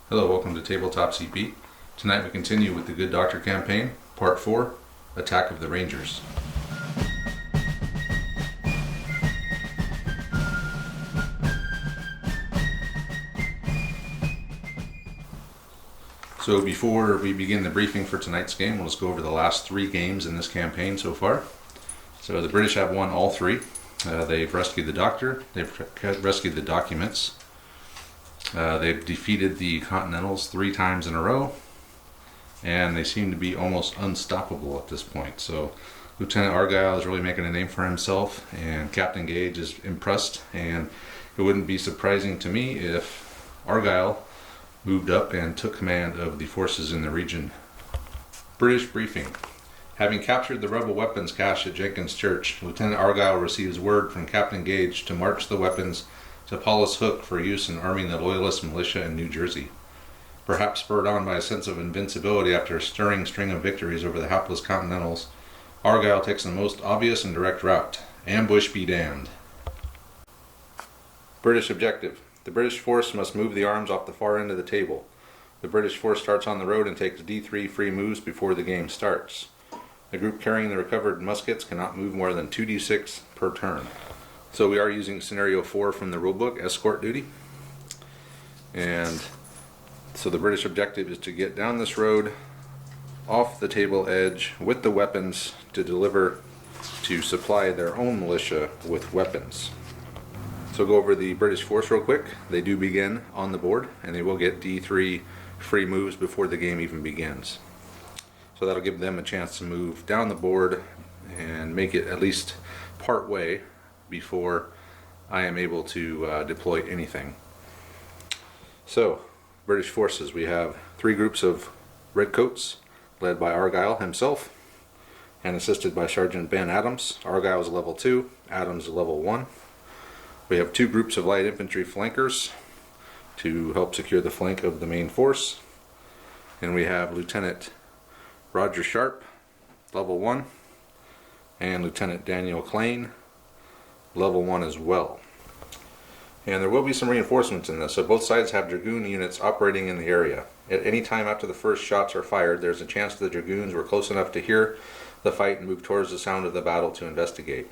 Hello, welcome to Tabletop CP. Tonight we continue with the Good Doctor campaign, Part 4, Attack of the Rangers. So before we begin the briefing for tonight's game, let's go over the last 3 games in this campaign so far. So the British have won all 3. They've rescued the Doctor, they've rescued the documents, they've defeated the Continentals 3 times in a row, and they seem to be almost unstoppable at this point. So Lieutenant Argyle is really making a name for himself, and Captain Gage is impressed, and it wouldn't be surprising to me if Argyle moved up and took command of the forces in the region. British briefing. Having captured the rebel weapons cache at Jenkins Church, Lieutenant Argyle receives word from Captain Gage to march the weapons to Paulus Hook for use in arming the loyalist militia in New Jersey. Perhaps spurred on by a sense of invincibility after a stirring string of victories over the hapless Continentals, Argyle takes the most obvious and direct route. Ambush be damned. British objective. The British force must move the arms off the far end of the table. The British force starts on the road and takes D3 free moves before the game starts. The group carrying the recovered muskets cannot move more than 2d6 per turn. So we are using scenario 4 from the rulebook, escort duty. And so the British objective is to get down this road off the table edge with the weapons to deliver to supply their own militia with weapons. So go over the British force real quick. They do begin on the board, and they will get D3 free moves before the game even begins. So that'll give them a chance to move down the board and make it at least part way before I am able to deploy anything. So, British forces, we have 3 groups of redcoats led by Argyle himself and assisted by Sergeant Ben Adams. Argyle is level 2, Adams is level 1. We have 2 groups of light infantry flankers to help secure the flank of the main force. And we have Lieutenant Roger Sharp, level 1, and Lieutenant Daniel Klain, level 1 as well. And there will be some reinforcements in this, so both sides have dragoon units operating in the area. At any time after the first shots are fired, there's a chance the dragoons were close enough to hear the fight and move towards the sound of the battle to investigate.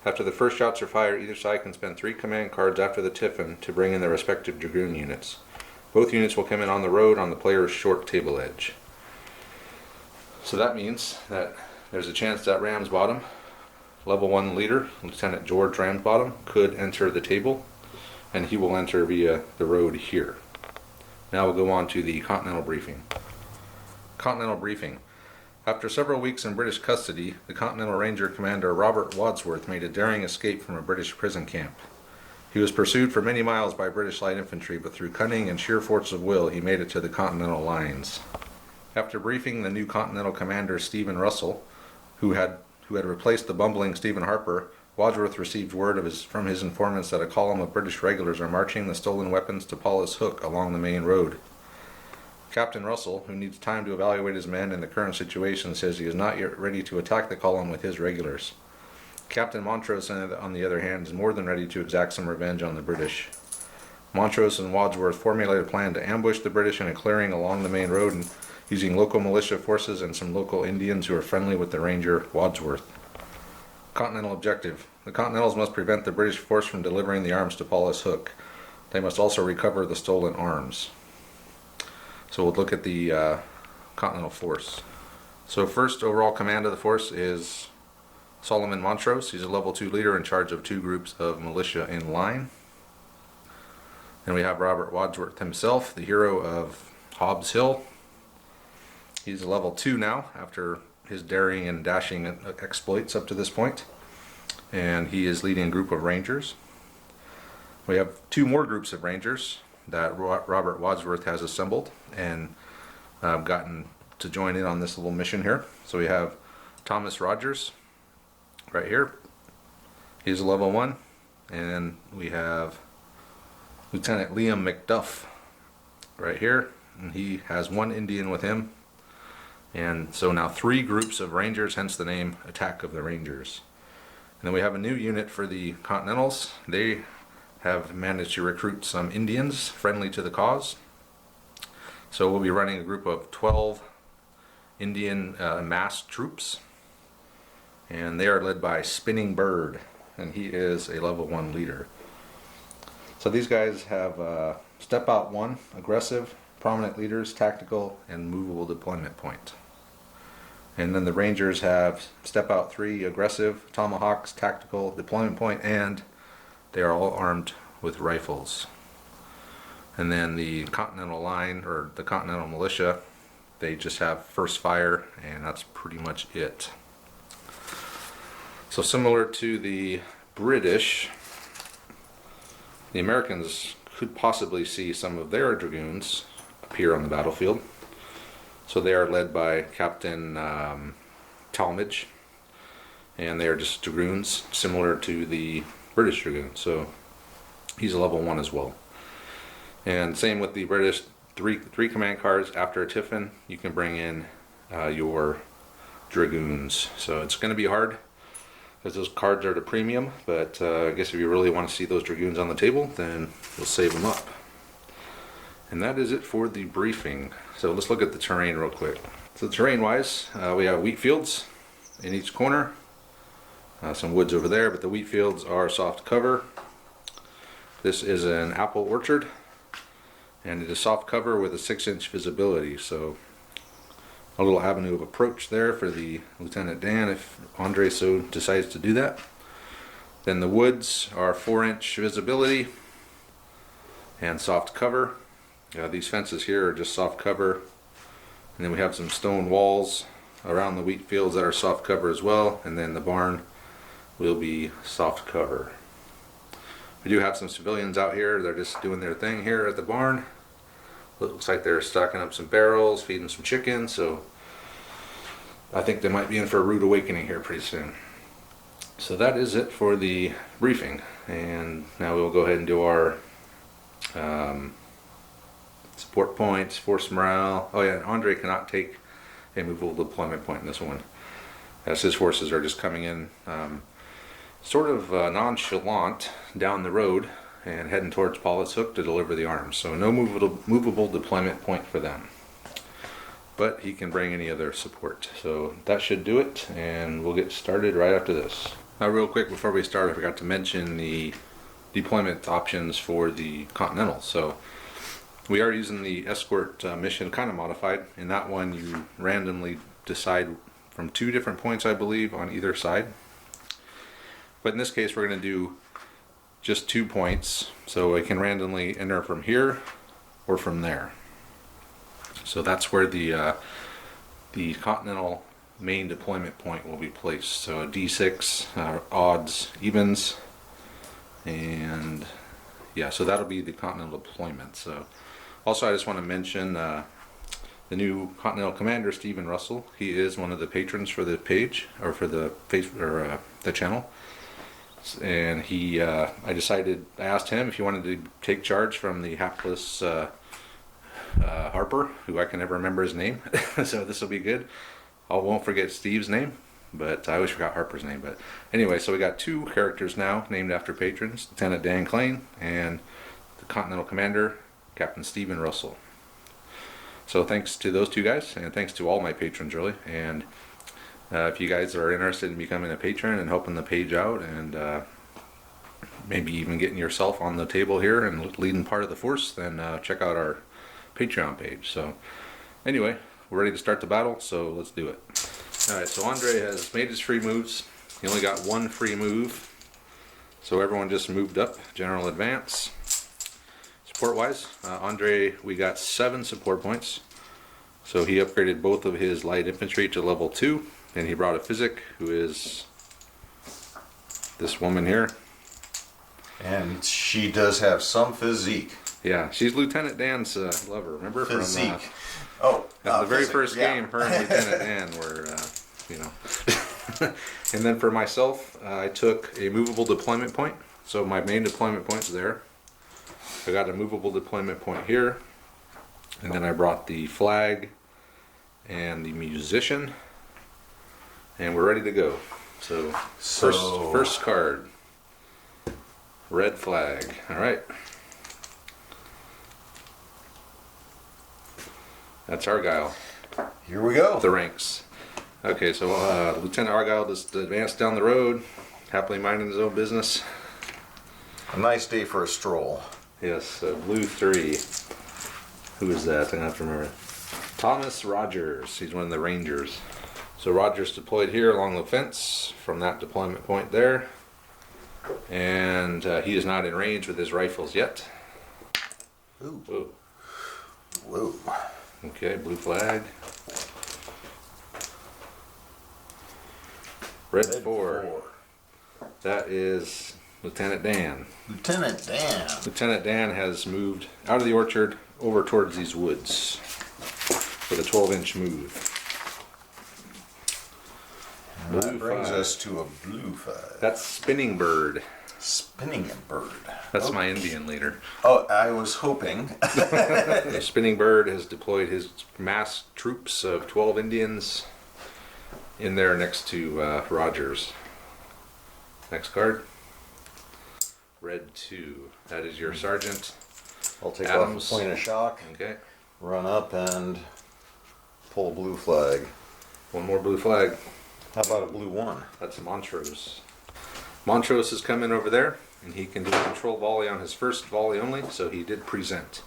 After the first shots are fired, either side can spend 3 command cards after the tiffin to bring in their respective dragoon units. Both units will come in on the road on the player's short table edge. So that means that there's a chance that Ramsbottom, level 1 leader, Lieutenant George Ramsbottom, could enter the table, and he will enter via the road here. Now we'll go on to the Continental briefing. Continental briefing. After several weeks in British custody, the Continental Ranger Commander Robert Wadsworth made a daring escape from a British prison camp. He was pursued for many miles by British light infantry, but through cunning and sheer force of will, he made it to the Continental lines. After briefing the new Continental Commander Stephen Russell, who had replaced the bumbling Stephen Harper, Wadsworth received word from his informants that a column of British regulars are marching the stolen weapons to Paulus Hook along the main road. Captain Russell, who needs time to evaluate his men in the current situation, says he is not yet ready to attack the column with his regulars. Captain Montrose, on the other hand, is more than ready to exact some revenge on the British. Montrose and Wadsworth formulate a plan to ambush the British in a clearing along the main road, and using local militia forces and some local Indians who are friendly with the Ranger Wadsworth. Continental objective. The Continentals must prevent the British force from delivering the arms to Paulus Hook. They must also recover the stolen arms. So we'll look at the Continental force. So first overall command of the force is Solomon Montrose. He's a level 2 leader in charge of 2 groups of militia in line. Then we have Robert Wadsworth himself, the hero of Hobbs Hill. He's a level 2 now after his daring and dashing exploits up to this point. And he is leading a group of Rangers. We have 2 more groups of Rangers that Robert Wadsworth has assembled and gotten to join in on this little mission here. So we have Thomas Rogers right here. He's a level 1. And we have Lieutenant Liam McDuff right here. And he has 1 Indian with him. And so now 3 groups of Rangers, hence the name Attack of the Rangers. And then we have a new unit for the Continentals. They have managed to recruit some Indians friendly to the cause. So we'll be running a group of 12 Indian masked troops, and they are led by Spinning Bird, and he is a level 1 leader. So these guys have step out 1, aggressive, prominent leaders, tactical, and movable deployment point. And then the Rangers have step out 3, aggressive, tomahawks, tactical, deployment point, and they are all armed with rifles. And then the Continental line, or the Continental militia, they just have first fire, and that's pretty much it. So similar to the British, the Americans could possibly see some of their dragoons appear on the battlefield. So they are led by Captain Talmadge, and they are just dragoons similar to the British dragoons. So he's a level 1 as well. And same with the British, three command cards. After a tiffin, you can bring in your dragoons. So it's going to be hard because those cards are the premium, but I guess if you really want to see those dragoons on the table, then you'll save them up. And that is it for the briefing. So let's look at the terrain real quick. So terrain wise, we have wheat fields in each corner, some woods over there, but the wheat fields are soft cover. This is an apple orchard, and it is soft cover with a 6-inch visibility. So a little avenue of approach there for the Lieutenant Dan if Andre so decides to do that. Then the woods are 4-inch visibility and soft cover. These fences here are just soft cover, and then we have some stone walls around the wheat fields that are soft cover as well, and then the barn will be soft cover. We do have some civilians out here. They're just doing their thing here at the barn. Looks like they're stocking up some barrels, feeding some chickens, so I think they might be in for a rude awakening here pretty soon. So that is it for the briefing, and now we'll go ahead and do our support points, force morale. Oh yeah, Andre cannot take a movable deployment point in this one, as his forces are just coming in sort of nonchalant down the road and heading towards Paulus Hook to deliver the arms. So no movable deployment point for them. But he can bring any other support. So that should do it, and we'll get started right after this. Now real quick before we start, I forgot to mention the deployment options for the Continental. So we are using the escort mission kind of modified. In that one you randomly decide from 2 different points, I believe, on either side. But in this case we're going to do just 2 points, so I can randomly enter from here or from there. So that's where the Continental main deployment point will be placed. So a D6, odds, evens, and yeah, so that'll be the Continental deployment. So also I just want to mention the new Continental Commander, Stephen Russell. He is one of the patrons for the page, or for the the channel. And he, I asked him if he wanted to take charge from the hapless Harper, who I can never remember his name. So this will be good. I won't forget Steve's name, but I always forgot Harper's name. But anyway, so we got 2 characters now named after patrons: Lieutenant Dan Klein and the Continental Commander, Captain Stephen Russell. So thanks to those 2 guys, and thanks to all my patrons really. And if you guys are interested in becoming a patron and helping the page out, and maybe even getting yourself on the table here and leading part of the force, then check out our Patreon page. So anyway, we're ready to start the battle, so let's do it. Alright, so Andre has made his free moves. He only got 1 free move, so everyone just moved up, general advance. Support wise, Andre, we got 7 support points, so he upgraded both of his light infantry to level 2, and he brought a physic, who is this woman here. And she does have some physique. Yeah, she's Lieutenant Dan's lover. Remember Physique. from the very first game, her and Lieutenant Dan were, you know. And then for myself, I took a movable deployment point. So my main deployment point's there. I got a movable deployment point here, and then I brought the flag and the musician, and we're ready to go. So first card, red flag. All right. That's Argyle. Here we go. The ranks. Okay, so Lieutenant Argyle just advanced down the road, happily minding his own business. A nice day for a stroll. Yes, Blue 3. Who is that? I have to remember. Thomas Rogers. He's one of the Rangers. So Rogers deployed here along the fence from that deployment point there. And he is not in range with his rifles yet. Ooh. Whoa. Whoa. Okay, blue flag. Red 4. That is Lieutenant Dan. Lieutenant Dan. Lieutenant Dan has moved out of the orchard over towards these woods with a 12-inch move. And that brings 5. us to a blue 5. That's Spinning Bird. Spinning bird. That's my Indian leader. Oh, I was hoping. The Spinning Bird has deployed his massed troops of 12 Indians in there next to Rogers. Next card. Red 2. That is your sergeant. I'll take Adams. off a point of shock, Okay. run up and pull a blue flag. One more blue flag. How about a blue 1? That's Montrose. Montrose is coming over there, and he can do a control volley on his first volley only, so he did present.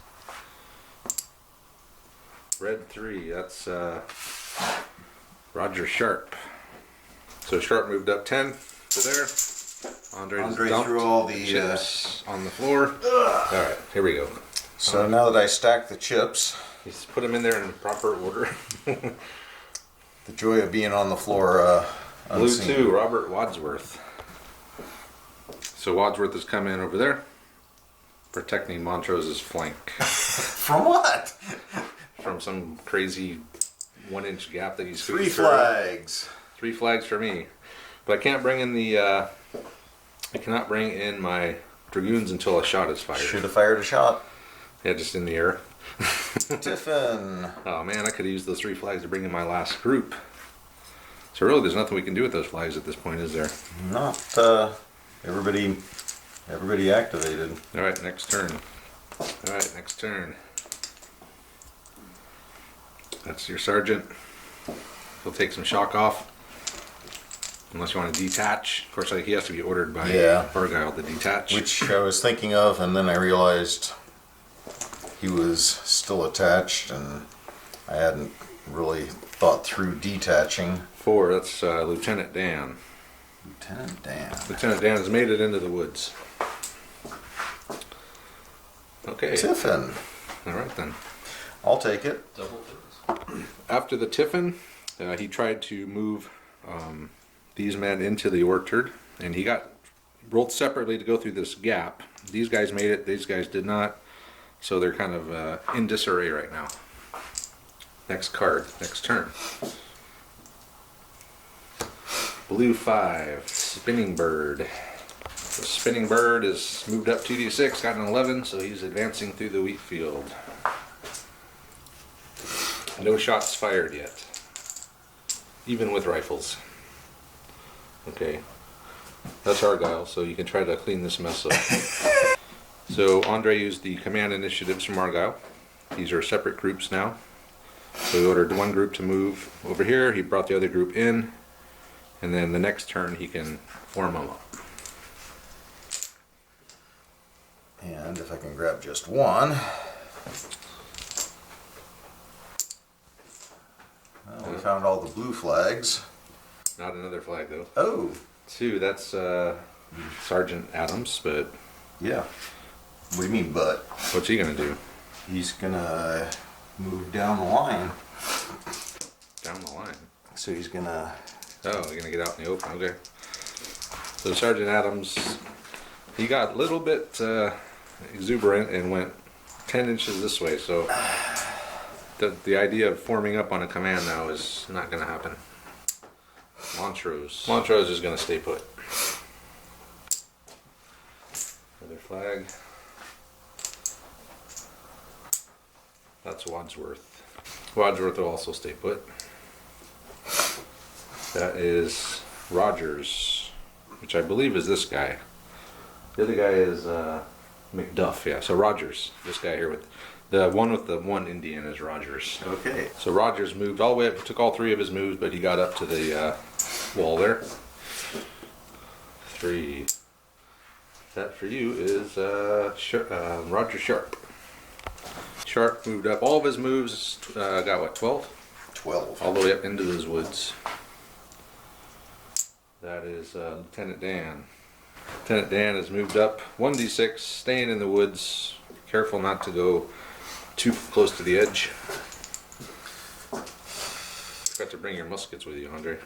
Red 3, that's Roger Sharp. So Sharp moved up 10 to there. Andre just dumped threw all the chips on the floor. Alright, here we go. So now that I stack the chips, He's put them in there in proper order. the joy of being on the floor Blue unseen. 2, Robert Wadsworth. So Wadsworth is coming in over there, protecting Montrose's flank From what? from some crazy 1-inch gap that he's 3 flags. 3 flags for me, but I can't bring in the. I cannot bring in my dragoons until a shot is fired. Should have fired a shot. Yeah, just in the air. Tiffin. Oh man, I could have used those 3 flags to bring in my last group. So really, there's nothing we can do with those flags at this point, is there? Not everybody activated. All right, next turn. All right, next turn. That's your sergeant. He'll take some shock off. Unless you want to detach. Of course, like, he has to be ordered by Argyle to detach. Which I was thinking of, and then I realized he was still attached, and I hadn't really thought through detaching. 4, that's Lieutenant Dan. Lieutenant Dan. Lieutenant Dan has made it into the woods. Okay. Tiffin. All right then. I'll take it. After the Tiffin, he tried to move these men into the orchard, and he got rolled separately to go through this gap. These guys made it, these guys did not, so they're kind of in disarray right now. Next card, next turn. Blue 5, Spinning Bird. The Spinning Bird is moved up 2d6, got an 11, so he's advancing through the wheat field. No shots fired yet, even with rifles. Okay, that's Argyle, so you can try to clean this mess up. So Andre used the command initiatives from Argyle. These are separate groups now. So he ordered one group to move over here, he brought the other group in, and then the next turn he can form them up. And if I can grab just one. Well, we found all the blue flags. Not another flag though. Oh. 2, that's Sergeant Adams, but Yeah. What do you mean, but? what's he gonna do? He's gonna move down the line. Down the line. So he's gonna... Oh, you're gonna get out in the open, okay. So Sergeant Adams, he got a little bit exuberant and went 10 inches this way, so the idea of forming up on a command now is not gonna happen. Montrose. Montrose is gonna stay put. Another flag. That's Wadsworth. Wadsworth will also stay put. That is Rogers, which I believe is this guy. The other guy is McDuff, yeah. So Rogers, this guy here with The one with the one Indian is Rogers. Okay. So Rogers moved all the way up, took all 3 of his moves, but he got up to the wall there. 3. That for you is Roger Sharp. Sharp moved up all of his moves, got what, 12? 12. All the way up into those woods. That is Lieutenant Dan. Lieutenant Dan has moved up 1d6, staying in the woods. Careful not to go too close to the edge. Forgot to bring your muskets with you, Andre.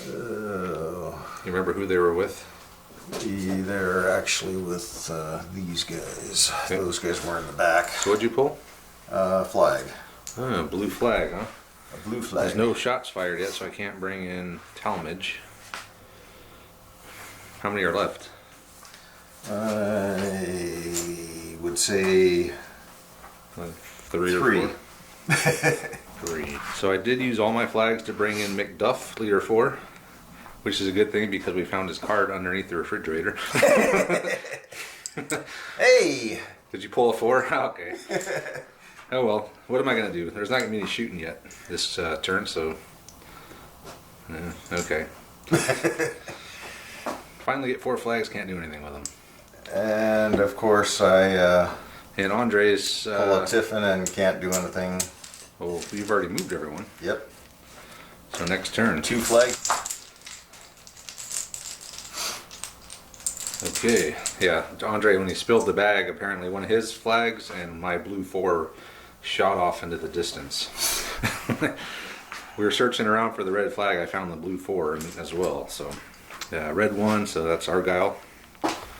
You remember who they were with? They're actually with these guys. Okay. Those guys were in the back. So what'd you pull? Flag. Oh, blue flag, huh? A blue flag. There's no shots fired yet, so I can't bring in Talmadge. How many are left? I would say 3 or 3. 4? 3. So I did use all my flags to bring in McDuff, leader 4, which is a good thing because we found his card underneath the refrigerator. Hey! Did you pull a 4? Okay. Oh well, what am I going to do? There's not going to be any shooting yet this turn, so... okay. Finally get 4 flags, can't do anything with them. And of course I And Andre's... pull a Tiffin and can't do anything. well, you've already moved everyone. Yep. So next turn. 2 flags. Okay, yeah, Andre, when he spilled the bag, apparently one of his flags and my blue 4 shot off into the distance. We were searching around for the red flag, I found the blue 4 as well, so... red 1, so that's Argyle.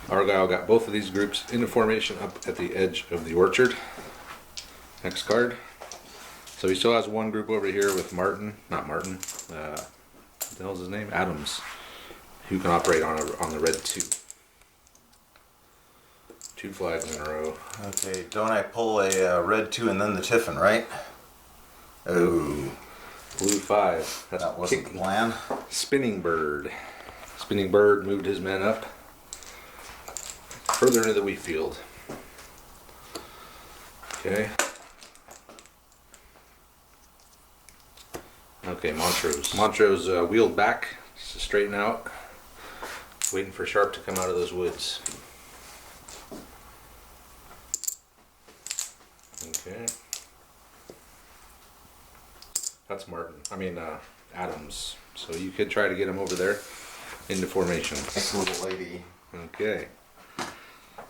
Argyle got both of these groups into formation up at the edge of the orchard. Next card. So he still has one group over here with Martin, not Martin, what the hell's his name? Adams, who can operate on the red 2. 2 flags in a row. Okay, don't I pull a red 2 and then the Tiffin, right? Oh. Blue 5. That's That wasn't the plan. Spinning Bird. Spinning Bird moved his men up further into the wheat field. Okay. Okay, Montrose. Montrose wheeled back to straighten out, waiting for Sharp to come out of those woods. Okay. That's Martin. Adams. So you could try to get him over there into formation. Nice little lady. Okay.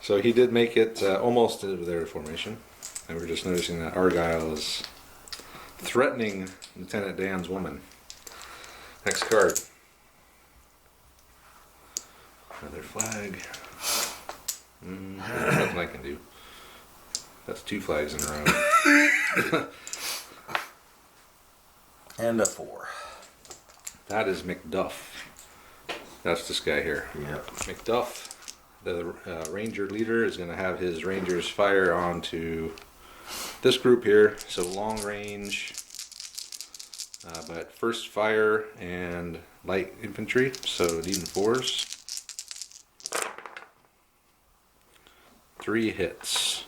So he did make it almost into their formation. And we're just noticing that Argyle is threatening Lieutenant Dan's woman. Next card. Another flag. There's nothing I can do. That's 2 flags in a row. And a 4. That is McDuff. That's this guy here. Yep. McDuff, the ranger leader, is going to have his rangers fire onto this group here. So long range, but first fire and light infantry. So needing 4s. 3 hits.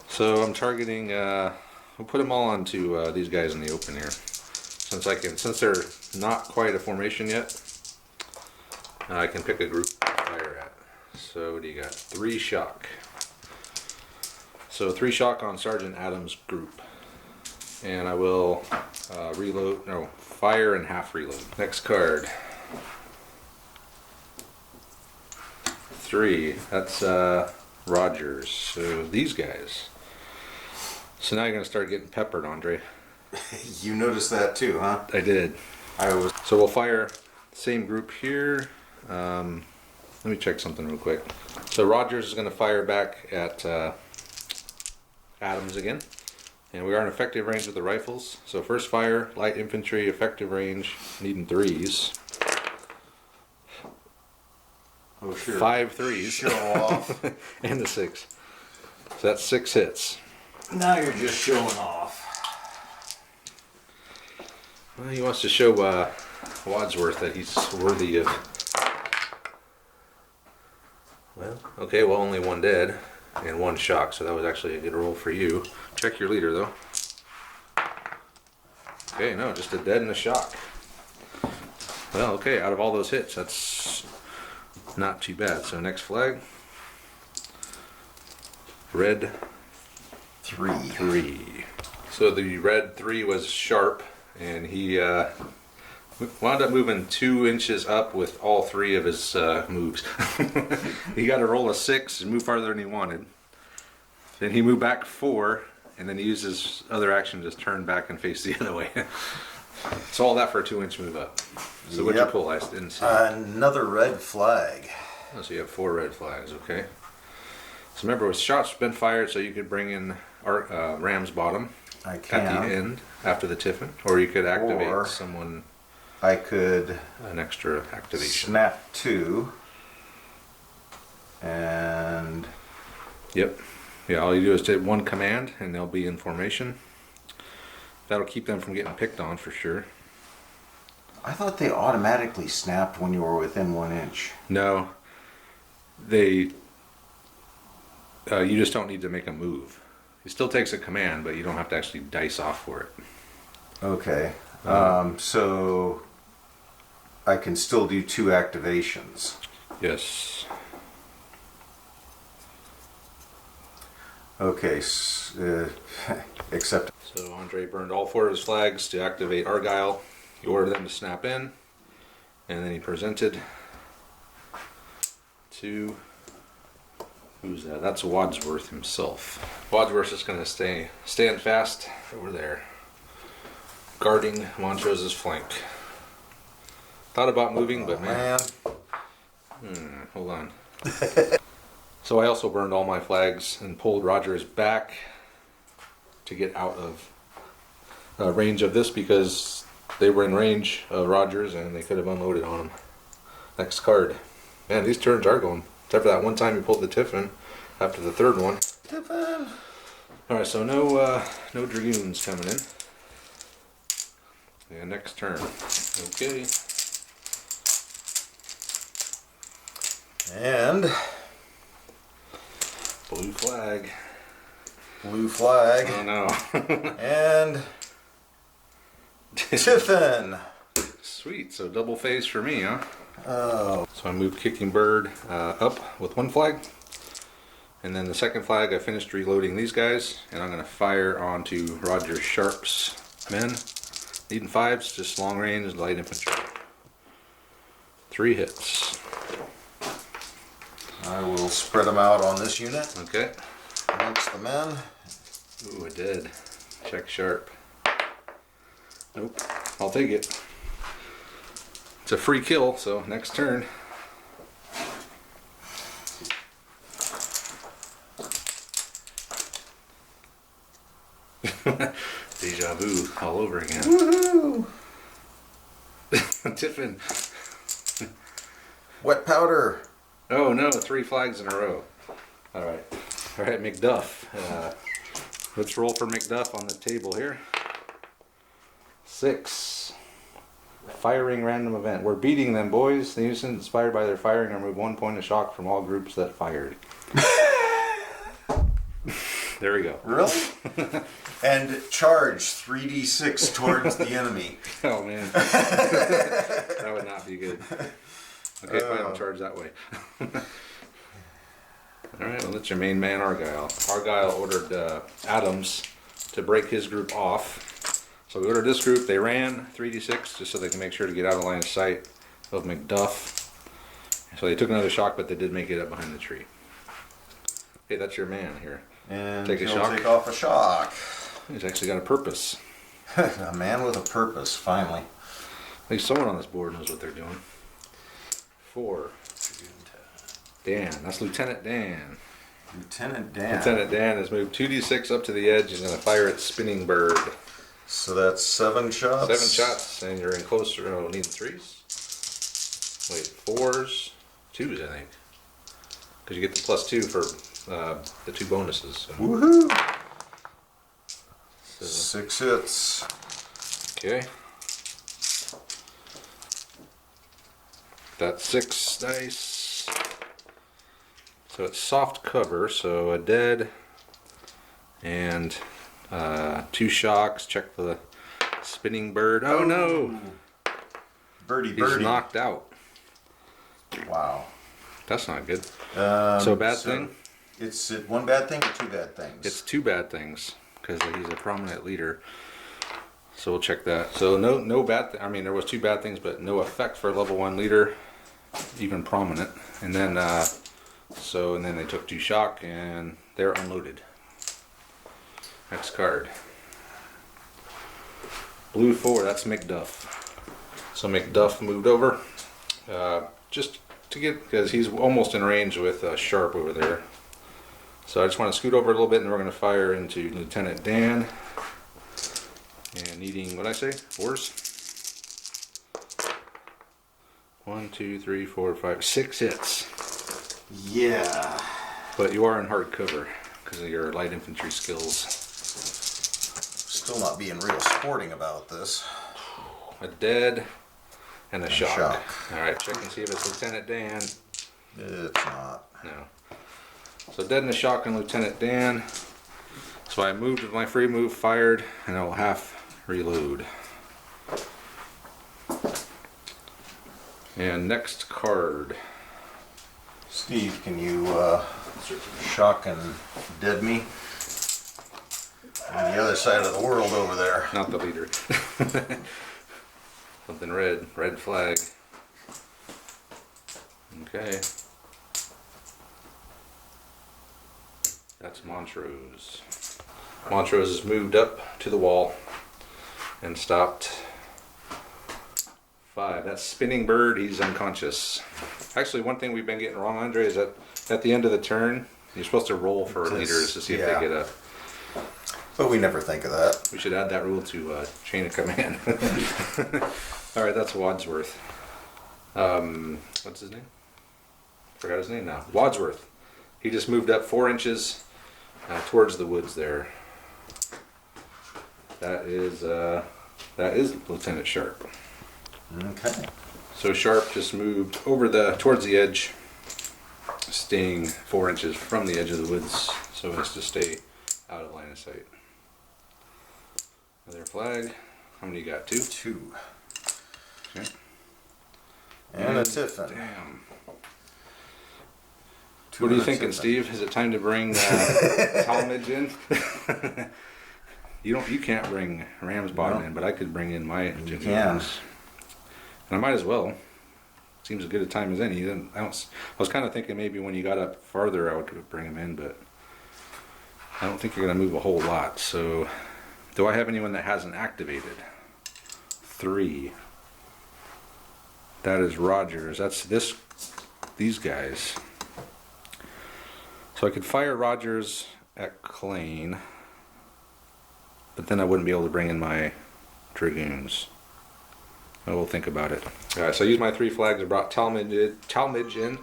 So I'm targeting. We'll put them all onto these guys in the open here. Since they're not quite a formation yet, I can pick a group to fire at. So what do you got? 3 shock. So 3 shock on Sergeant Adams' group. And I will fire and half reload. Next card. 3. That's Rogers. So these guys. So now you're going to start getting peppered, Andre. You noticed that too, huh? I did. So we'll fire same group here. Let me check something real quick. So Rogers is going to fire back at Adams again. And we are in effective range with the rifles. So first fire, light infantry, effective range, needing 3s. Oh, sure. 5 3s. Show off. And the 6. So that's 6 hits. Now you're just showing off. Well, he wants to show Wadsworth that he's worthy of... Well, okay, well, only 1 dead. and 1 shock, so that was actually a good roll for you. Check your leader though. Okay, no, just a dead and a shock. Well, okay, out of all those hits, that's not too bad. So next flag. Red 3. So the red 3 was sharp, and he wound up moving 2 inches up with all 3 of his moves. He got a roll of 6 and moved farther than he wanted. Then he moved back 4, and then he used his other action to just turn back and face the other way. So all that for a 2-inch move up. So what'd you pull? I didn't see. Another red flag. Oh, so you have 4 red flags, okay. So remember, with shots been fired, so you could bring in Ram's bottom at the end after the tiffin, or you could activate someone. I could an extra activation. Snap 2, and yep, yeah. All you do is take 1 command, and they'll be in formation. That'll keep them from getting picked on for sure. I thought they automatically snapped when you were within 1 inch. No, they. You just don't need to make a move. It still takes a command, but you don't have to actually dice off for it. Okay. So I can still do 2 activations. Yes. Okay. Except. So Andre burned all 4 of his flags to activate Argyle. He ordered them to snap in, and then he presented to. Who's that? That's Wadsworth himself. Wadsworth is going to stand fast over there, guarding Montrose's flank. Thought about moving, but man. Hold on. So I also burned all my flags and pulled Rogers back to get out of range of this, because they were in range of Rogers and they could have unloaded on him. Next card. Man, these turns are going. Except for that one time you pulled the tiffin after the 3rd one. Tiffin! Alright, so no dragoons coming in. Yeah, next turn. Okay. And blue flag. Blue flag. Oh no. And tiffin! Sweet, so double phase for me, huh? Oh. So I moved Kicking Bird up with 1 flag. And then the 2nd flag, I finished reloading these guys. And I'm going to fire onto Roger Sharp's men. Needing 5s, just long range, light infantry. 3 hits. I will spread them out on this unit. Okay. Amongst the men. Ooh, I did. Check Sharp. Nope. I'll take it. It's a free kill, so next turn. Deja vu all over again. Woohoo! Tiffin. Wet powder. Oh no, 3 flags in a row. Alright. Alright, McDuff. Let's roll for McDuff on the table here. 6. Firing random event. We're beating them, boys. The units inspired by their firing are removed 1 point of shock from all groups that fired. There we go. Really? And charge 3d6 towards the enemy. Oh man. That would not be good. Okay, fine, I'll charge that way. Alright, well, that's your main man, Argyle. Argyle ordered Adams to break his group off. So we ordered this group, they ran 3d6 just so they can make sure to get out of line of sight of McDuff. So they took another shock, but they did make it up behind the tree. Okay, that's your man here. And take a he'll shock. take off a shock. He's actually got a purpose. A man with a purpose, finally. At least someone on this board knows what they're doing. 4. Dan, that's Lieutenant Dan. Lieutenant Dan. Lieutenant Dan has moved 2d6 up to the edge. He's going to fire at Spinning Bird. So that's 7 shots. 7 shots, and you're in closer. Oh, needing 3s. Wait, 4s, 2s, I think. Because you get the +2 for the 2 bonuses. So. Woohoo! So, 6 hits. okay. That's 6 dice. So it's soft cover, so a dead and 2 shocks. Check the spinning bird. Oh no! Birdie. He's knocked out. Wow. That's not good. So bad thing? It's one bad thing or 2 bad things? It's 2 bad things because he's a prominent leader. So we'll check that. So no bad. I mean, there was 2 bad things, but no effect for a level 1 leader, even prominent. And then and then they took 2 shock and they're unloaded. Next card. Blue 4. That's McDuff. So McDuff moved over, just to get, because he's almost in range with Sharp over there. So I just want to scoot over a little bit, and we're going to fire into Lieutenant Dan. And needing, what did I say? 4s? 1, 2, 3, 4, 5, 6 hits. Yeah. But you are in hard cover because of your light infantry skills. Still not being real sporting about this. A dead and a shock. All right, check and see if it's Lieutenant Dan. It's not. No. So dead and a shock on Lieutenant Dan. So I moved with my free move, fired, and I will half reload. And next card. Steve, can you shock and dead me? On the other side of the world over there. Not the leader. Something red. Red flag. Okay. That's Montrose. Montrose has moved up to the wall and stopped. 5. That's Spinning Bird. He's unconscious. Actually, one thing we've been getting wrong, Andre, is that at the end of the turn, you're supposed to roll for leaders to see if they get up. But we never think of that. We should add that rule to chain of command. All right, that's Wadsworth. What's his name? Forgot his name now. Wadsworth. He just moved up 4 inches towards the woods there. That is Lieutenant Sharp. Okay. So Sharp just moved over towards the edge, staying 4 inches from the edge of the woods, so as to stay out of line of sight. Another flag. How many you got? 2? 2. Okay. And a Tiffin. Damn. What are you thinking, Steve? Is it time to bring Talmadge in? You can't bring Ramsbottom in, but I could bring in my Jenkins. And I might as well. Seems as good a time as any. I was kind of thinking maybe when you got up farther I would bring him in, but I don't think you're going to move a whole lot. So, do I have anyone that hasn't activated? 3. That is Rogers. That's these guys. So I could fire Rogers at Clane, but then I wouldn't be able to bring in my Dragoons. I will think about it. Alright, so I used my 3 flags and brought Talmadge in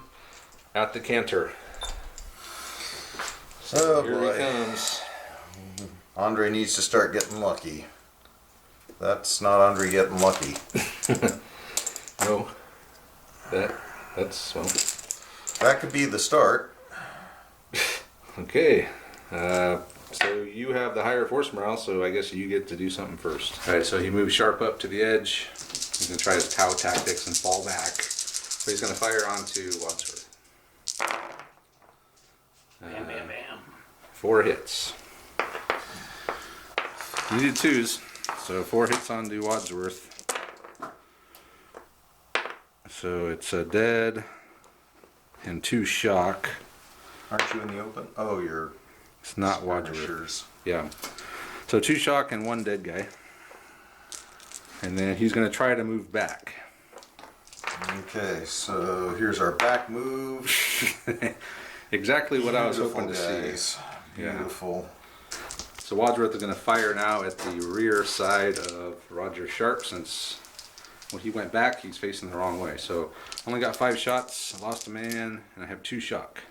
at the canter. Oh Here boy. he comes. Andre needs to start getting lucky. That's not Andre getting lucky. No. That's, well. That could be the start. Okay. So you have the higher force morale, so I guess you get to do something first. Alright, so he moves Sharp up to the edge. He's going to try his Tau tactics and fall back. So he's going to fire onto Wadsworth. Bam, bam, bam. 4 hits. You did 2s, so 4 hits onto Wadsworth. So it's a dead and 2 shock. Aren't you in the open? Oh, you're... It's not Wadsworth. Yeah. So 2 shock and 1 dead guy. And then he's going to try to move back. Okay, so here's our back move. Exactly what I was Beautiful, hoping to guys. see. Beautiful. So Wadsworth is going to fire now at the rear side of Roger Sharp, since when he went back, he's facing the wrong way. So only got 5 shots, I lost a man, and I have 2 shock.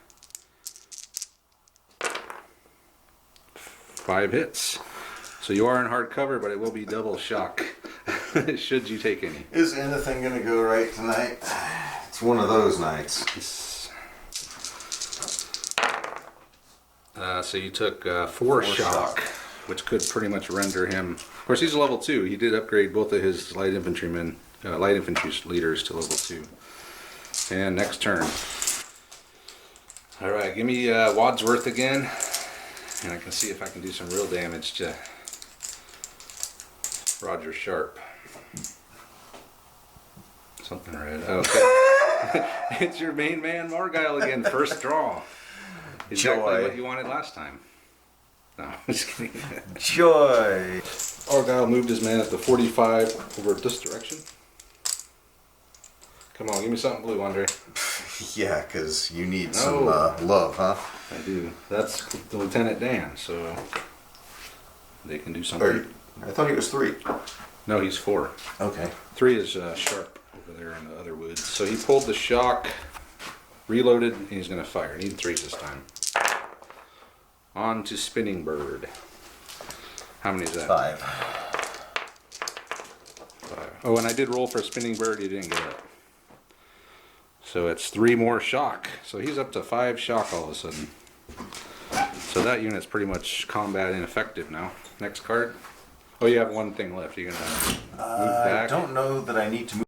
5 hits. So you are in hard cover, but it will be double shock should you take any. Is anything going to go right tonight? It's one of those nights. So you took 4 shock, which could pretty much render him. Of course, he's a level 2. He did upgrade both of his light infantry leaders to level 2. And next turn. All right, give me Wadsworth again, and I can see if I can do some real damage to Roger Sharp. Something red. Okay. It's your main man, Argyle again. First draw. Exactly what you wanted last time. No, I'm just kidding. Joy. Argyle moved his man at the 45 over this direction. Come on, give me something blue, Andre. Yeah, because you need some love, huh? I do. That's the Lieutenant Dan, so they can do something. I thought he was 3. No, he's 4. Okay. 3 is Sharp over there in the other woods. So he pulled the shock, reloaded, and he's going to fire. Need 3s this time. On to Spinning Bird. How many is that? 5. 5. Oh, and I did roll for a Spinning Bird. You didn't get it. So it's 3 more shock. So he's up to 5 shock all of a sudden. So that unit's pretty much combat ineffective now. Next card. Oh, you have 1 thing left. You're going to move back. I don't know that I need to move.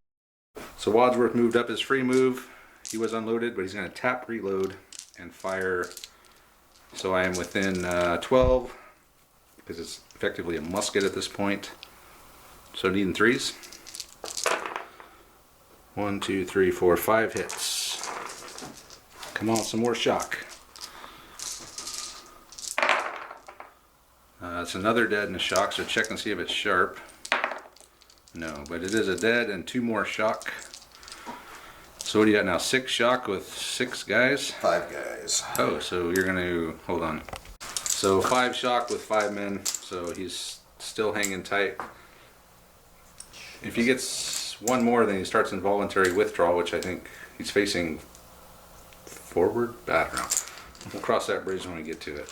So Wadsworth moved up his free move. He was unloaded, but he's going to tap reload and fire. So I am within 12 because it's effectively a musket at this point. So needing 3s. 1, 2, 3, 4, 5 hits. Come on, some more shock. It's another dead and a shock, so check and see if it's sharp. No, but it is a dead and 2 more shock. So what do you got now? 6 shock with 6 guys? 5 guys. Oh, so you're going to, hold on. So 5 shock with 5 men, so he's still hanging tight. If he gets 1 more, then he starts involuntary withdrawal, which I think he's facing forward? I don't know. We'll cross that bridge when we get to it.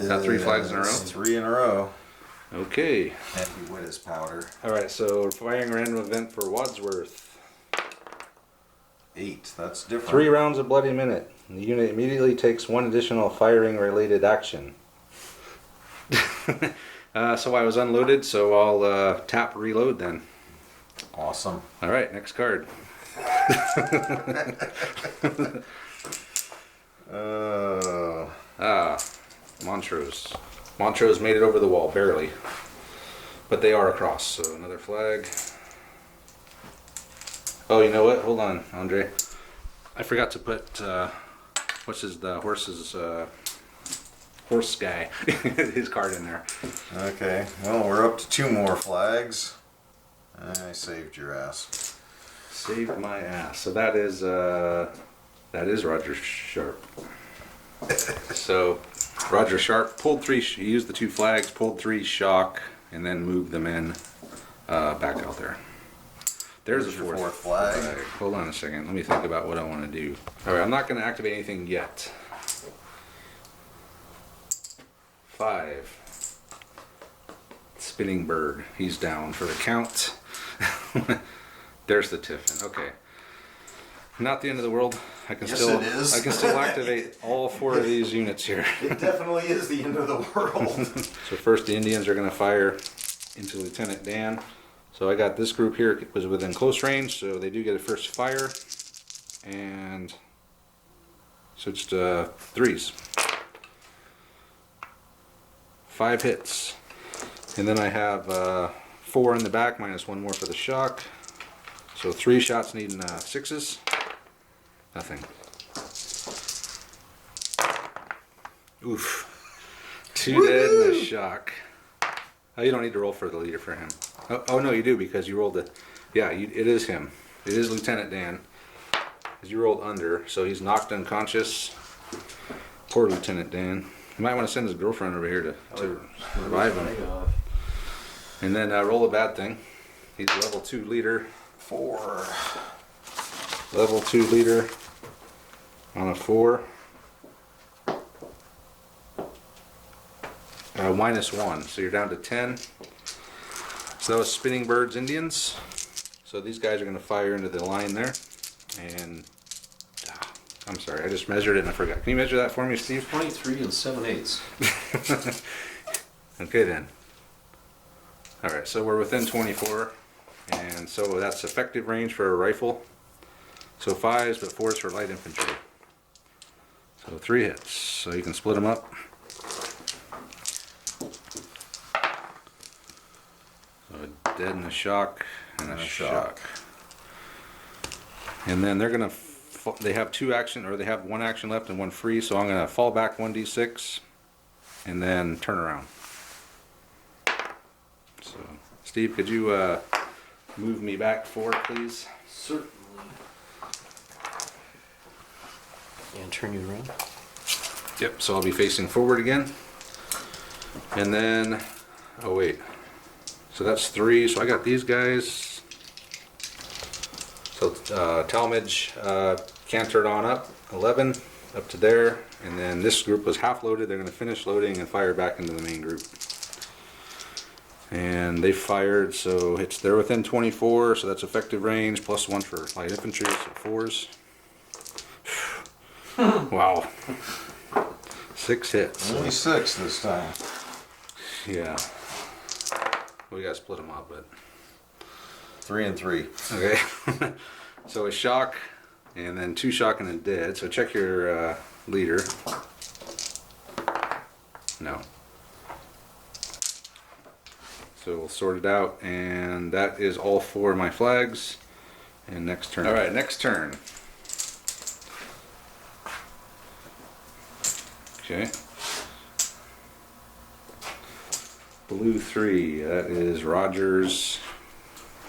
Got 3 flags in a row? 3 in a row. Okay. And he wet his powder. Alright, so firing a random event for Wadsworth. 8, that's different. 3 rounds of Bloody Minute. The unit immediately takes 1 additional firing related action. So I was unloaded, so I'll tap reload then. Awesome. Alright, next card. Montrose. Montrose made it over the wall, barely. But they are across, so another flag. Oh, you know what? Hold on, Andre. I forgot to put, the horse guy, his card in there. Okay, well, we're up to 2 more flags. I saved your ass. Saved my ass. So that is Roger Sharp. So Roger Sharp pulled 3. He used the 2 flags, pulled 3 shock, and then moved the men back out there. There's a 4th flag. Hold on a second. Let me think about what I want to do. All right, I'm not going to activate anything yet. 5. Spinning Bird. He's down for the count. There's the Tiffin. Okay. Not the end of the world. I can still activate all 4 of these units here. It definitely is the end of the world. So first the Indians are going to fire into Lieutenant Dan. So I got this group here, it was within close range, so they do get a first fire. And switch to 3s. 5 hits. And then I have 4 in the back, minus 1 more for the shock. So 3 shots needing 6s. Nothing. Oof. 2 dead and a shock. Oh, you don't need to roll for the leader for him. Oh no, you do, because you rolled the... Yeah, it is him. It is Lieutenant Dan. Because you rolled under, so he's knocked unconscious. Poor Lieutenant Dan. You might want to send his girlfriend over here to revive him. And then roll a bad thing. He's level 2 leader. 4. Level 2 leader on a 4. Minus 1, so you're down to 10. So that was Spinning Birds Indians. So these guys are going to fire into the line there. And I'm sorry, I just measured it and I forgot. Can you measure that for me, Steve? 23 7/8. Okay then. Alright, so we're within 24. And so that's effective range for a rifle. So 5s, but 4s for light infantry. So 3 hits. So you can split them up. So a dead and a shock and a shock. And then they're gonna. They have 2 action, or they have 1 action left and 1 free. So I'm gonna fall back 1d6, and then turn around. So Steve, could you move me back 4, please? Certainly. And turn you around. Yep, so I'll be facing forward again. And then, oh wait. So that's 3, so I got these guys. So Talmadge cantered on up, 11, up to there. And then this group was half loaded. They're going to finish loading and fire back into the main group. And they fired, so they're within 24, so that's effective range, plus 1 for light infantry, so 4s. Wow. 6 hits. Only 6 this time. Yeah. We gotta split them up, but 3 and 3. okay. So a shock, and then 2 shock and a dead. So check your leader. No. So we'll sort it out, and that is all 4 of my flags. And next turn. All right, next turn. Okay. Blue 3, that is Rogers.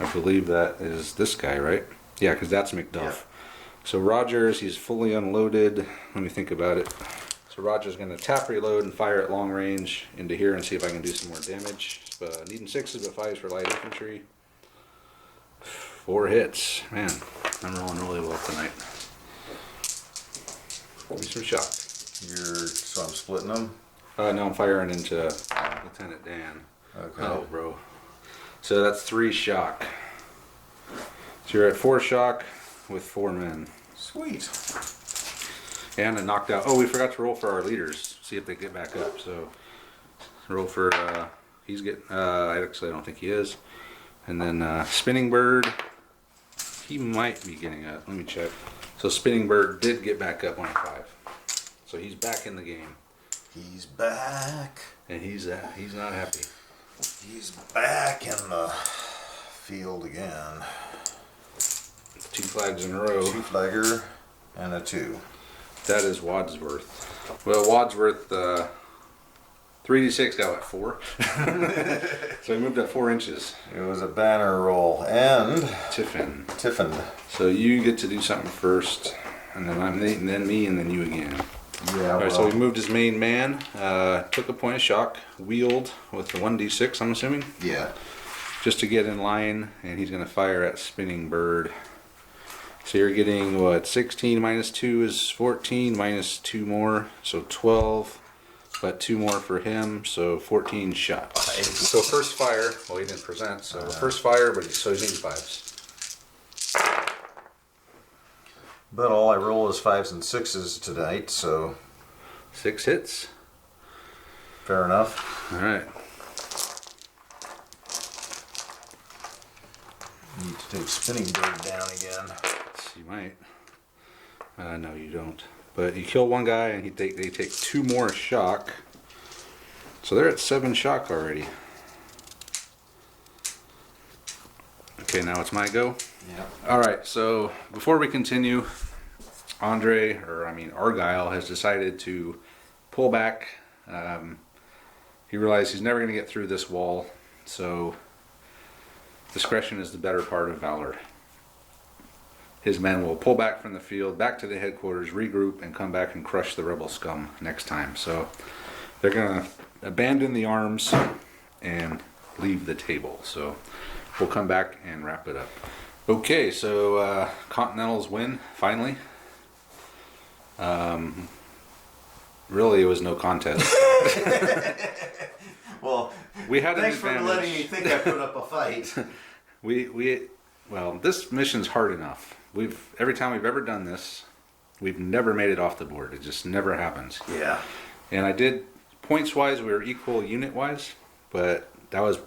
I believe that is this guy, right? Yeah, because that's McDuff. Yeah. So Rogers, he's fully unloaded. Let me think about it. So Rogers is going to tap reload and fire at long range into here and see if I can do some more damage. Needing 6s but 5s for light infantry. 4 hits. Man, I'm rolling really well tonight. Give me some shock. So I'm splitting them? No, I'm firing into Lieutenant Dan. Okay. Oh, bro. So that's 3 shock. So you're at 4 shock with 4 men. Sweet. And a knocked out. Oh, we forgot to roll for our leaders. See if they get back up. So roll for, he's getting, actually I don't think he is. And then Spinning Bird, he might be getting up. Let me check. So Spinning Bird did get back up on a 5. So he's back in the game. He's back. And he's not happy. He's back in the field again. 2 flags in a row. 2 flagger and a 2. That is Wadsworth. Well, Wadsworth, 3d6 got what, 4? So he moved up 4 inches. It was a banner roll. And Tiffin. So you get to do something first, and then me, and then you again. Yeah. Alright, so he moved his main man, took a point of shock, wheeled with the 1d6, I'm assuming? Yeah. Just to get in line, and he's going to fire at Spinning Bird. So you're getting, what, 16 minus 2 is 14, minus 2 more, so 12, but 2 more for him, so 14 shots. So first fire, well he didn't present, so first fire, but he's needing 5s. But all I roll is 5s and 6s tonight, so 6 hits. fair enough. Alright. Need to take Spinning Bird down again. You might. No, you don't. But you kill 1 guy, and they take 2 more shock. So they're at 7 shock already. Okay, now it's my go. Yeah. All right. So before we continue, Argyle has decided to pull back. He realized he's never going to get through this wall. So discretion is the better part of valor. His men will pull back from the field, back to the headquarters, regroup, and come back and crush the rebel scum next time. So they're going to abandon the arms and leave the table. So we'll come back and wrap it up. Okay, so Continentals win, finally. Really, it was no contest. Well, we had thanks an for advantage. letting me think I put up a fight. Well, this mission's hard enough. Every time we've ever done this, we've never made it off the board. It just never happens. Yeah. And I did, points wise, we were equal unit wise, but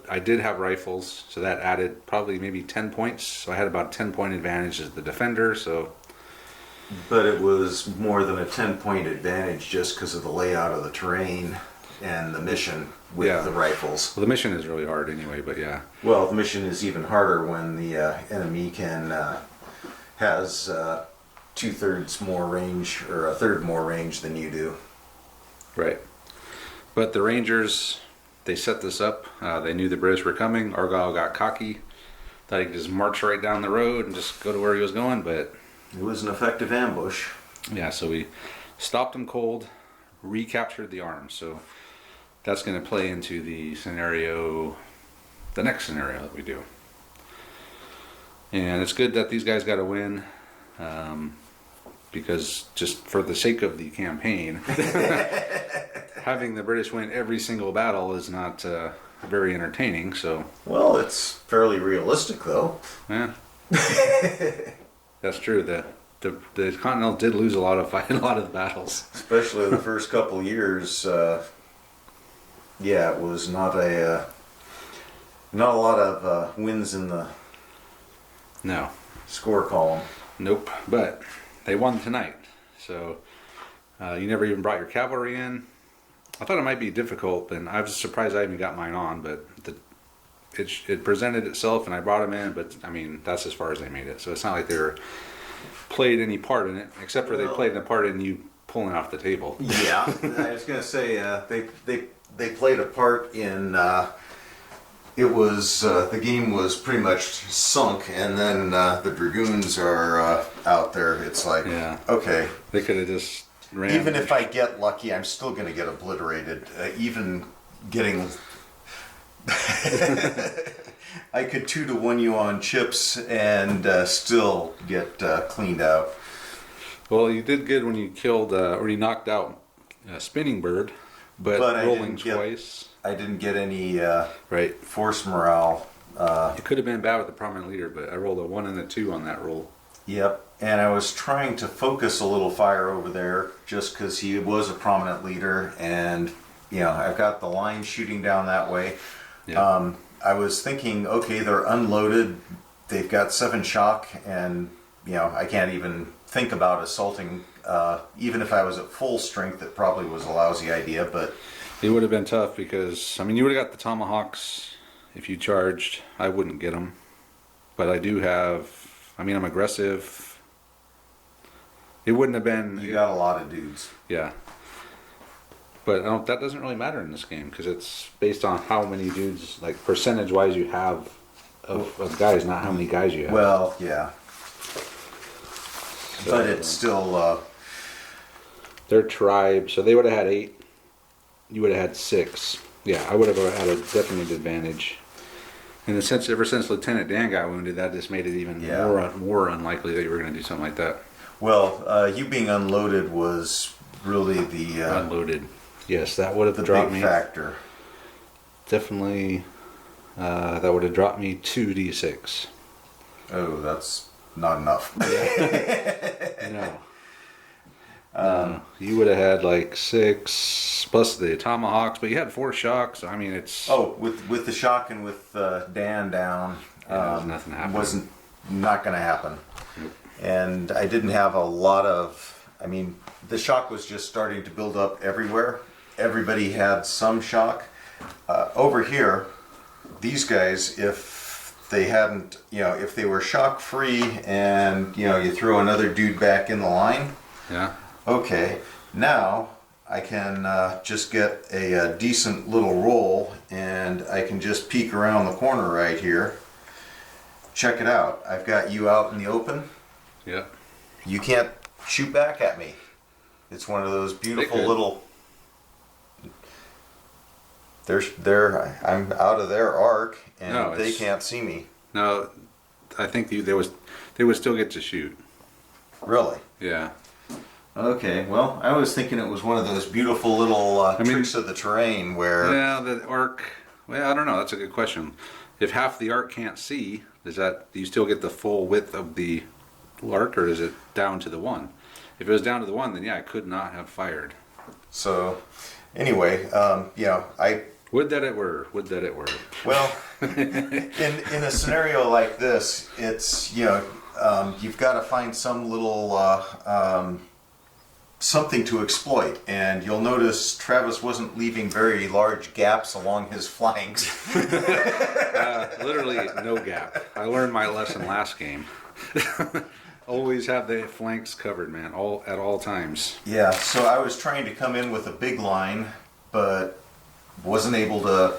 I did have rifles, so that added probably maybe 10 points. So I had about a 10-point advantage as the defender, so. But it was more than a 10-point advantage just because of the layout of the terrain and the mission with the rifles. Well, the mission is really hard anyway, but yeah. Well, the mission is even harder when the enemy has 2/3 more range, or a third more range than you do. Right. But the Rangers, they set this up. They knew the British were coming. Argyle got cocky. Thought he could just march right down the road and just go to where he was going, but It was an effective ambush. yeah, so we stopped him cold, recaptured the arms. So that's going to play into the next scenario that we do. And it's good that these guys got a win, because just for the sake of the campaign, having the British win every single battle is not very entertaining. So, Well, it's fairly realistic, though. yeah, that's true. The Continental did lose a lot of the battles. Especially the first couple years. Yeah, it was not a lot of wins in the No, score column. nope. But they won tonight. So you never even brought your cavalry in. I thought it might be difficult, and I was surprised I even got mine on. But it presented itself, and I brought them in. But I mean, that's as far as they made it. So it's not like they played any part in it, except for they played a part in you pulling off the table. Yeah, I was going to say they played a part in. It was the game was pretty much sunk, and then the dragoons are out there. It's like, Yeah. okay, They could have just ran. even if I get lucky, I'm still going to get obliterated. Even getting, I could 2-to-1 you on chips and still get cleaned out. Well, you did good when you killed or you knocked out Spinning Bird, but But I rolling didn't get- twice. I didn't get any Right. force morale. It could have been bad with the prominent leader, but I rolled a 1 and a 2 on that roll. Yep, and I was trying to focus a little fire over there just because he was a prominent leader, and I've got the line shooting down that way. Yeah. I was thinking, okay, they're unloaded, they've got 7 shock, and I can't even think about assaulting. Even if I was at full strength, it probably was a lousy idea, but It would have been tough because, I mean, you would have got the tomahawks if you charged. I wouldn't get them. But I do have, I mean, I'm aggressive. It wouldn't have been, you got a lot of dudes. yeah. But that doesn't really matter in this game because it's based on how many dudes, like percentage-wise, you have of guys, not how many guys you have. Well, yeah. So, But it's still, their tribe, so they would have had 8. You would have had 6. Yeah, I would have had a definite advantage. In the sense, ever since Lieutenant Dan got wounded, that just made it even more unlikely that you were going to do something like that. well, you being unloaded was really the Unloaded. Yes, that would have dropped big me. factor. Definitely, that would have dropped me 2d6. Oh, that's not enough. No. You would have had like 6 plus the tomahawks, but you had 4 shocks. I mean, it's Oh, with the shock and with Dan down, there's nothing happening. not going to happen. Nope. And I didn't have a lot of. I mean, the shock was just starting to build up everywhere. Everybody had some shock. Over here, these guys, if they hadn't, if they were shock free, and you throw another dude back in the line. Yeah. Okay, now I can just get a decent little roll, and I can just peek around the corner right here. Check it out. I've got you out in the open. Yeah. You can't shoot back at me. It's one of those beautiful They could. little. I'm out of their arc, and No, they it's- can't see me. No, I think they would still get to shoot. Really? Yeah. Okay. Well, I was thinking it was one of those beautiful little tricks of the terrain where. Yeah, the arc. Well, I don't know. That's a good question. If half the arc can't see, do you still get the full width of the arc, or is it down to the 1? If it was down to the one, then yeah, I could not have fired. So, anyway, I Would that it were. Would that it were. well, in a scenario like this, it's you've got to find some little something to exploit, and you'll notice Travis wasn't leaving very large gaps along his flanks. Literally no gap. I learned my lesson last game. Always have the flanks covered, man, at all times. Yeah, so I was trying to come in with a big line, but wasn't able to,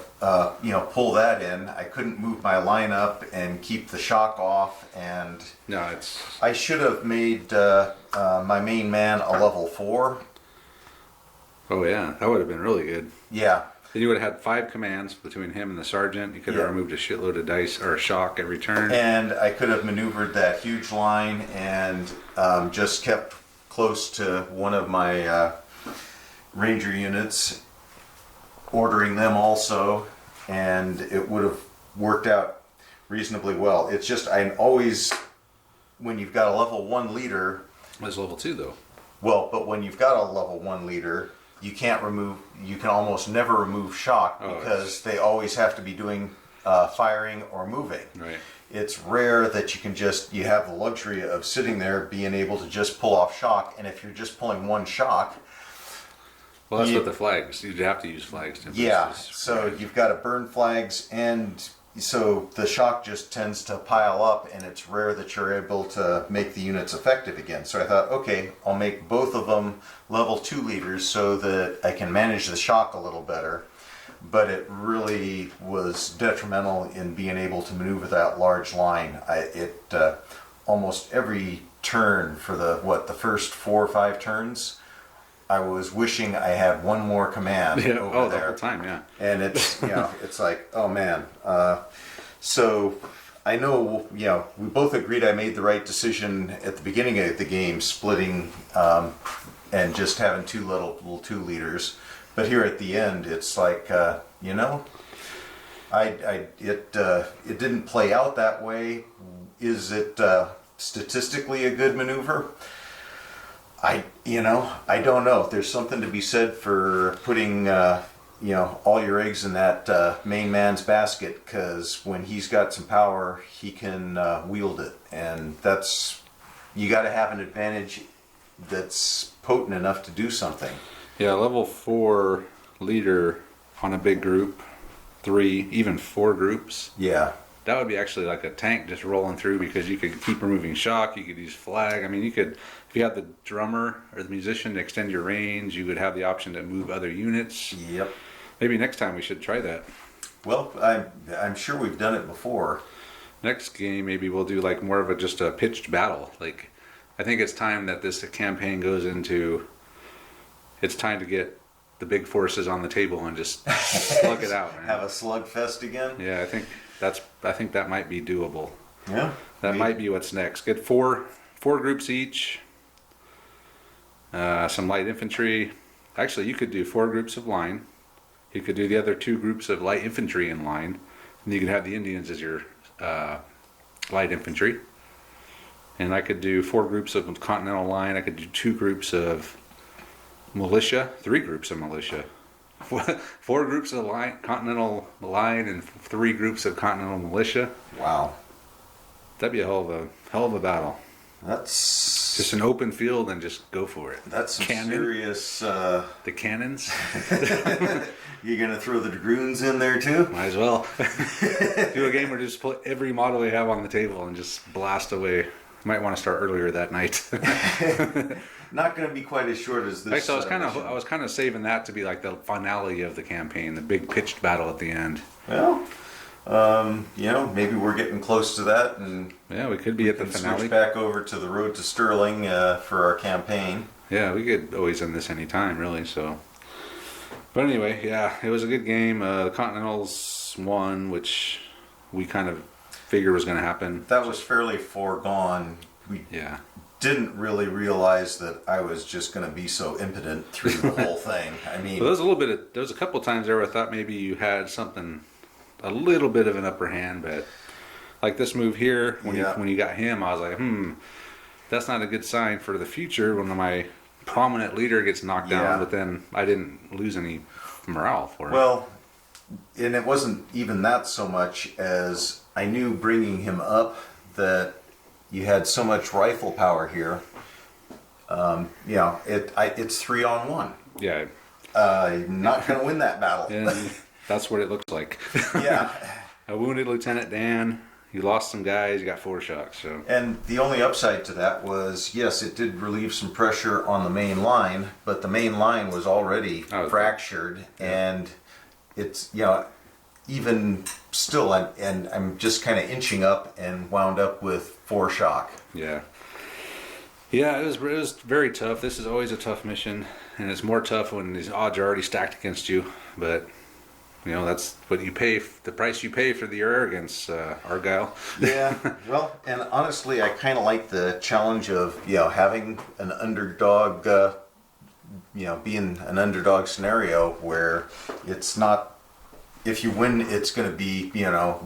pull that in. I couldn't move my line up and keep the shock off, and No, it's I should have made my main man a level 4. oh yeah, that would have been really good. Yeah, Then you would have had 5 commands between him and the sergeant. You could have Yeah. removed a shitload of dice or shock every turn. and I could have maneuvered that huge line and just kept close to one of my ranger units, ordering them also, and it would have worked out reasonably well. It's just I'm always, when you've got a level 1 leader, That's level 2 though. but when you've got a level 1 leader, you can almost never remove shock because they always have to be doing firing or moving. Right. It's rare that you have the luxury of sitting there being able to just pull off shock, and if you're just pulling one shock, Well, that's You- what the flags. You'd have to use flags. To yeah, versus- so you've got to burn flags, and so the shock just tends to pile up, and it's rare that you're able to make the units effective again. So I thought, okay, I'll make both of them level 2 leaders so that I can manage the shock a little better. But it really was detrimental in being able to maneuver that large line. Almost every turn for the first 4 or 5 turns, I was wishing I had one more command Yeah. over Oh, the there. whole time. Yeah. And it's it's like, oh man. So I know we both agreed I made the right decision at the beginning of the game, splitting and just having 2 little 2 leaders. But here at the end, it's like it didn't play out that way. Is it statistically a good maneuver? I don't know. There's something to be said for putting all your eggs in that main man's basket, because when he's got some power, he can wield it, and you got to have an advantage that's potent enough to do something. Yeah. Level 4 leader on a big group, 3, even 4 groups. Yeah. That would be actually like a tank just rolling through, because you could keep removing shock. You could use flag. I mean, you could, if you had the drummer or the musician to extend your range, you would have the option to move other units. Yep. Maybe next time we should try that. Well, I'm sure we've done it before. Next game, maybe we'll do like more of just a pitched battle. Like, I think it's time that this campaign goes into. It's time to get the big forces on the table and just slug it out, man. Have a slugfest again. Yeah, I think that might be doable. Yeah. That might be what's next. Get four groups each. Some light infantry. Actually, you could do 4 groups of line. You could do the other 2 groups of light infantry in line, and you could have the Indians as your light infantry. And I could do 4 groups of Continental line. I could do 2 groups of militia, 3 groups of militia. 4 groups of Continental line and 3 groups of Continental militia. Wow. That'd be a hell of a battle. That's Just an open field and just go for it. That's some Cannon. serious. The cannons. You're gonna throw the dragoons in there too? Might as well. Do a game where just put every model we have on the table and just blast away. Might want to start earlier that night. Not gonna be quite as short as this. So I was kind of saving that to be like the finale of the campaign, the big pitched battle at the end. Well, maybe we're getting close to that, and Yeah, we could be at the we finale. switch back over to the road to Sterling for our campaign. Yeah, we could always end this anytime, really. So, but anyway, yeah, it was a good game. The Continentals won, which we kind of figured was going to happen. That was fairly foregone. We Yeah. didn't really realize that I was just going to be so impotent through the whole thing. I mean, Well, there was a couple times there where I thought maybe you had something, a little bit of an upper hand, but like this move here, when Yeah. you got him, I was like, that's not a good sign for the future when my prominent leader gets knocked Yeah. down, but then I didn't lose any morale for it. Well, and it wasn't even that so much as I knew bringing him up that you had so much rifle power here. It's 3-on-1. yeah, I'm not going to win that battle. and that's what it looks like. Yeah. I wounded Lieutenant Dan. You lost some guys. You got 4 shocks. So And the only upside to that was, yes, it did relieve some pressure on the main line, but the main line was already fractured, and it's, even still, I'm just kind of inching up and wound up with 4 shock. yeah, it was very tough. This is always a tough mission, and it's more tough when these odds are already stacked against you. But that's what you pay. The price you pay for the arrogance, Argyle. Yeah, well, and honestly, I kind of like the challenge of, having an underdog, being an underdog scenario where it's not, if you win, it's going to be,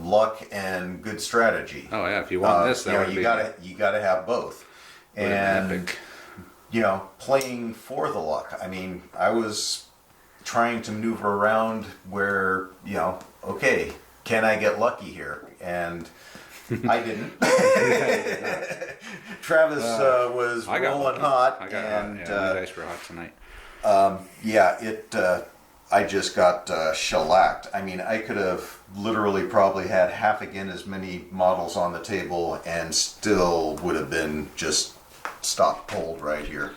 luck and good strategy. Oh yeah, if you want this, that would you be gotta have both. And, epic. playing for the luck. I mean, I was trying to maneuver around where, okay, can I get lucky here? And I didn't. Travis was I got rolling lucky. hot, I got and hot. Yeah, you guys were hot tonight. I just got shellacked. I mean, I could have literally probably had half again as many models on the table and still would have been just stopped cold right here.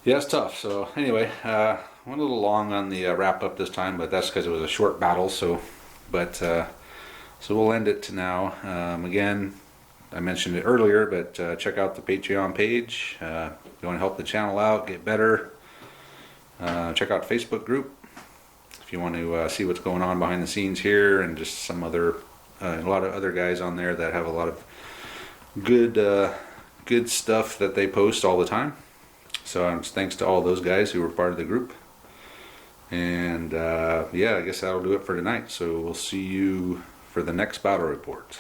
Yeah, it's tough. So anyway, went a little long on the wrap up this time, but that's because it was a short battle. So we'll end it now. Again, I mentioned it earlier, but check out the Patreon page. If you want to help the channel out, get better. Check out the Facebook group if you want to see what's going on behind the scenes here, and just some other, a lot of other guys on there that have a lot of good stuff that they post all the time. So thanks to all those guys who were part of the group. And I guess that'll do it for tonight. So we'll see you for the next battle report.